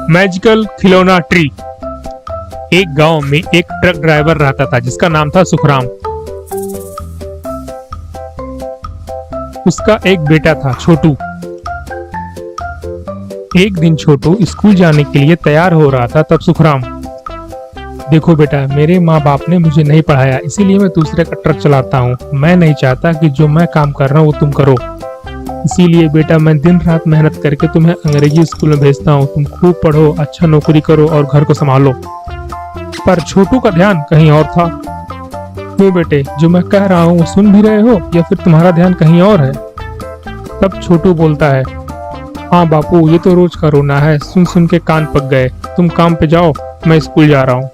Magical खिलौना tree. एक गांव में एक ट्रक ड्राइवर रहता था जिसका नाम था सुखराम। उसका एक बेटा था छोटू। एक दिन छोटू स्कूल जाने के लिए तैयार हो रहा था, तब सुखराम, देखो बेटा, मेरे माँ बाप ने मुझे नहीं पढ़ाया, इसीलिए मैं दूसरे का ट्रक चलाता हूँ। मैं नहीं चाहता कि जो मैं काम कर रहा हूँ वो तुम करो। इसीलिए बेटा मैं दिन रात मेहनत करके तुम्हें अंग्रेजी स्कूल में भेजता हूँ। तुम खूब पढ़ो, अच्छा नौकरी करो और घर को संभालो। पर छोटू का ध्यान कहीं और था। क्यों बेटे, जो मैं कह रहा हूँ वो सुन भी रहे हो या फिर तुम्हारा ध्यान कहीं और है? तब छोटू बोलता है, हाँ बापू, ये तो रोज का रोना है, सुन सुन के कान पक गए। तुम काम पे जाओ, मैं स्कूल जा रहा हूँ।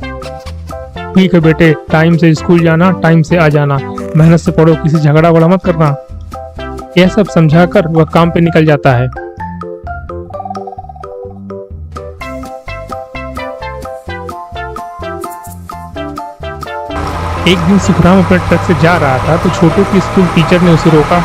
ठीक है बेटे, टाइम से स्कूल जाना, टाइम से आ जाना, मेहनत से पढ़ो, किसी झगड़ा वगड़ा मत करना। यह सब समझाकर वह काम पे निकल जाता है। एक दिन सुखराम अपने ट्रक से जा रहा था तो छोटू की स्कूल टीचर ने उसे रोका।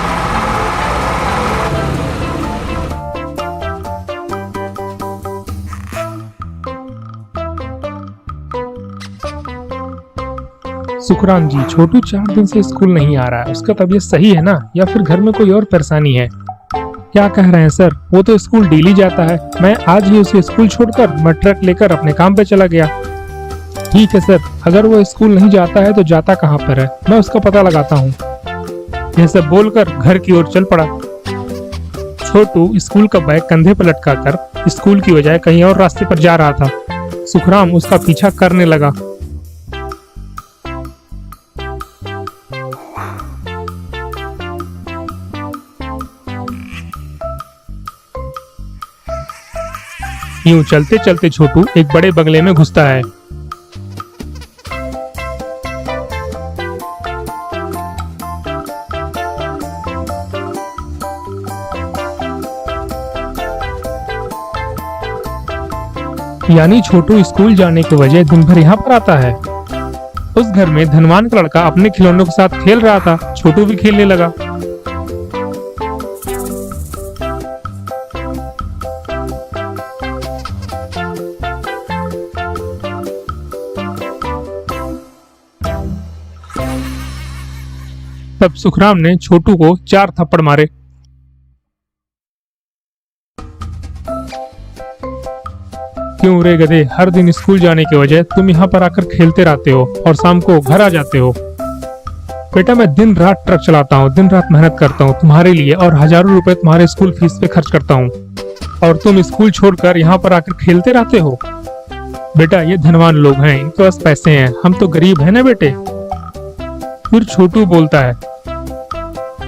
सुखराम जी, छोटू 4 दिन से स्कूल नहीं आ रहा है, उसका तबीयत सही है ना, या फिर घर में कोई और परेशानी है? क्या कह रहे हैं सर, वो तो स्कूल डेली जाता है। मैं आज ही उसे स्कूल छोड़कर मैं ट्रक लेकर अपने काम पे चला गया। ठीक है सर, अगर वो स्कूल नहीं जाता है तो जाता कहाँ पर है, मैं उसका पता लगाता हूँ। यह सब बोलकर घर की ओर चल पड़ा। छोटू स्कूल का बैग कंधे पर लटकाकर स्कूल की बजाय कहीं और रास्ते पर जा रहा था। सुखराम उसका पीछा करने लगा। यूं चलते चलते छोटू एक बड़े बंगले में घुसता है। यानी छोटू स्कूल जाने के वजह दिन भर यहाँ पर आता है। उस घर में धनवान का लड़का अपने खिलौनों के साथ खेल रहा था, छोटू भी खेलने लगा। तब सुखराम ने छोटू को 4 थप्पड़ मारे। क्यों रे गधे, हर दिन स्कूल जाने के वजह तुम यहाँ पर आकर खेलते रहते हो और शाम को घर आ जाते हो। बेटा मैं दिन रात ट्रक चलाता हूँ, दिन रात मेहनत करता हूँ तुम्हारे लिए और हजारों रुपए तुम्हारे स्कूल फीस पे खर्च करता हूँ, और तुम स्कूल छोड़कर यहाँ पर आकर खेलते रहते हो। बेटा ये धनवान लोग हैं, इनके पास पैसे हैं, हम तो गरीब है ना बेटे। फिर छोटू बोलता है,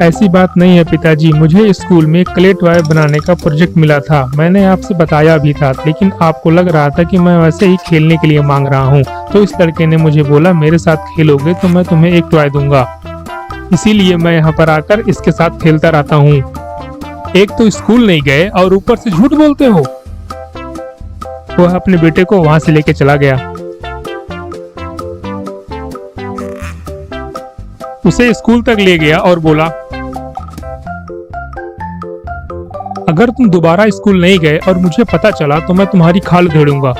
ऐसी बात नहीं है पिताजी, मुझे स्कूल में क्ले टॉय बनाने का प्रोजेक्ट मिला था, मैंने आपसे बताया भी था, लेकिन आपको लग रहा था कि मैं वैसे ही खेलने के लिए मांग रहा हूँ, तो इस लड़के ने मुझे बोला मेरे साथ खेलोगे तो मैं तुम्हें एक टॉय दूंगा, इसीलिए मैं यहाँ पर आकर इसके साथ खेलता रहता हूँ। एक तो स्कूल नहीं गए और ऊपर से झूठ बोलते हो। वह अपने बेटे को वहां से लेके चला गया। उसे स्कूल तक ले गया और बोला, अगर तुम दोबारा स्कूल नहीं गए और मुझे पता चला तो मैं तुम्हारी खाल उधेड़ूंगा।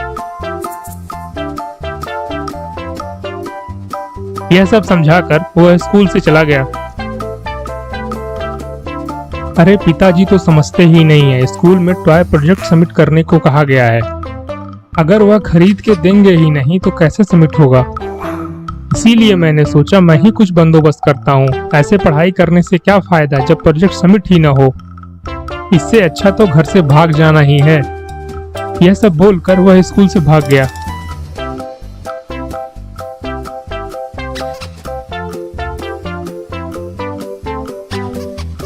यह सब समझाकर वह स्कूल से चला गया। अरे पिताजी तो समझते ही नहीं है, स्कूल में टॉय प्रोजेक्ट सबमिट करने को कहा गया है, अगर वह खरीद के देंगे ही नहीं तो कैसे सबमिट होगा। इसीलिए मैंने सोचा मैं ही कुछ बंदोबस्त करता हूँ, ऐसे पढ़ाई करने से क्या फायदा जब प्रोजेक्ट सबमिट ही न हो, इससे अच्छा तो घर से भाग जाना ही है। यह सब बोलकर वह स्कूल से भाग गया।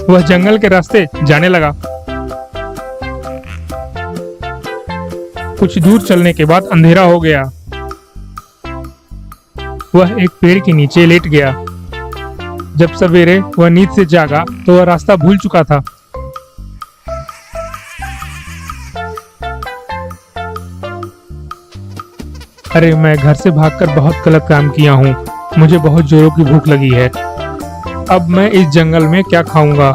वह जंगल के रास्ते जाने लगा। कुछ दूर चलने के बाद अंधेरा हो गया। वह एक पेड़ के नीचे लेट गया। जब सवेरे वह नींद से जागा तो वह रास्ता भूल चुका था। अरे मैं घर से भागकर बहुत गलत काम किया हूँ, मुझे बहुत जोरों की भूख लगी है। अब मैं इस जंगल में क्या खाऊंगा?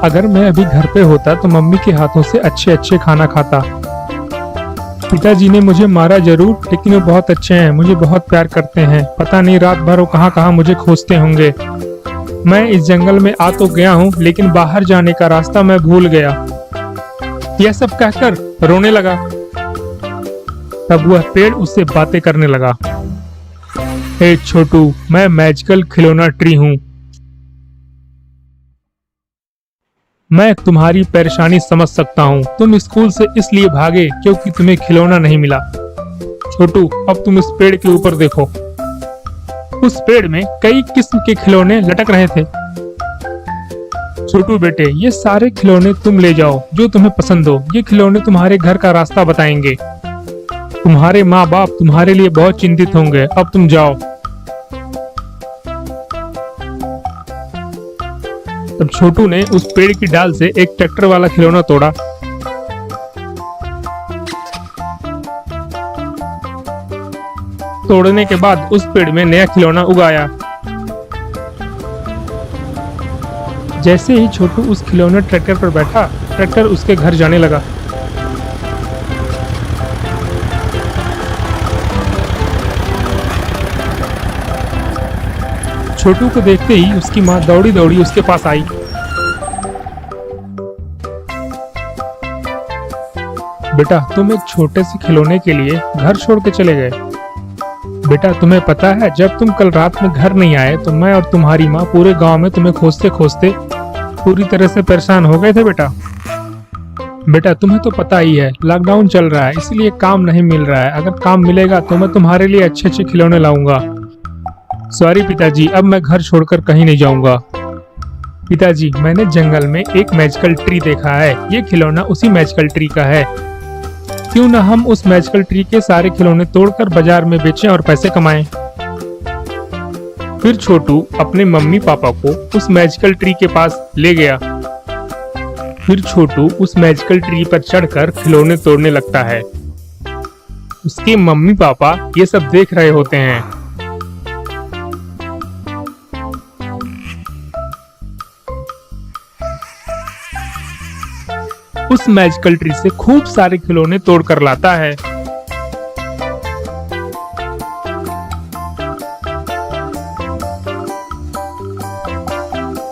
अगर मैं अभी घर पे होता तो मम्मी के हाथों से अच्छे अच्छे खाना खाता। पिताजी ने मुझे मारा जरूर, लेकिन वो बहुत अच्छे हैं, मुझे बहुत प्यार करते हैं। पता नहीं रात भर वो कहाँ कहाँ मुझे खोजते होंगे। मैं इस जंगल में आ तो गया हूँ, लेकिन बाहर जाने का रास्ता मैं भूल गया। यह सब कहकर रोने लगा। तब वह पेड़ उससे बातें करने लगा। हे छोटू, मैं मैजिकल खिलौना ट्री हूँ। मैं तुम्हारी परेशानी समझ सकता हूँ। तुम स्कूल से इसलिए भागे क्योंकि तुम्हें खिलौना नहीं मिला। छोटू, अब तुम इस पेड़ के ऊपर देखो। उस पेड़ में कई किस्म के खिलौने लटक रहे थे। छोटू बेटे, ये सारे खिलौने तुम ले जाओ जो तुम्हें पसंद हो। ये खिलौने तुम्हारे घर का रास्ता बताएंगे। तुम्हारे माँ बाप तुम्हारे लिए बहुत चिंतित होंगे। अब तुम जाओ। तब छोटू ने उस पेड़ की डाल से एक ट्रैक्टर वाला खिलौना तोड़ा। तोड़ने के बाद उस पेड़ में नया खिलौना उगाया। जैसे ही छोटू उस खिलौने ट्रैक्टर पर बैठा, ट्रैक्टर उसके घर जाने लगा। छोटू को देखते ही उसकी माँ दौड़ी दौड़ी उसके पास आई। बेटा, तुम एक छोटे से खिलौने के लिए घर छोड़ के चले गए। बेटा, तुम्हें पता है जब तुम कल रात में घर नहीं आए तो मैं और तुम्हारी माँ पूरे गांव में तुम्हें खोजते खोजते पूरी तरह से परेशान हो गए थे। बेटा, तुम्हें तो पता ही है लॉकडाउन चल रहा है, इसलिए काम नहीं मिल रहा है। अगर काम मिलेगा तो मैं तुम्हारे लिए अच्छे अच्छे खिलौने लाऊंगा। सॉरी पिताजी, अब मैं घर छोड़कर कहीं नहीं जाऊंगा। पिताजी, मैंने जंगल में एक मैजिकल ट्री देखा है। ये खिलौना उसी मैजिकल ट्री का है। क्यों ना हम उस मैजिकल ट्री के सारे खिलौने तोड़कर बाजार में बेचें और पैसे कमाएं। फिर छोटू अपने मम्मी पापा को उस मैजिकल ट्री के पास ले गया। फिर छोटू उस मैजिकल ट्री पर चढ़कर खिलौने तोड़ने लगता है। उसके मम्मी पापा ये सब देख रहे होते हैं। उस मैजिकल ट्री से खूब सारे खिलौने तोड़कर लाता है।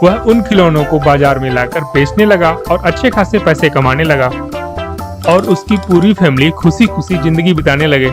वह उन खिलौनों को बाजार में लाकर बेचने लगा और अच्छे खासे पैसे कमाने लगा और उसकी पूरी फैमिली खुशी खुशी जिंदगी बिताने लगे।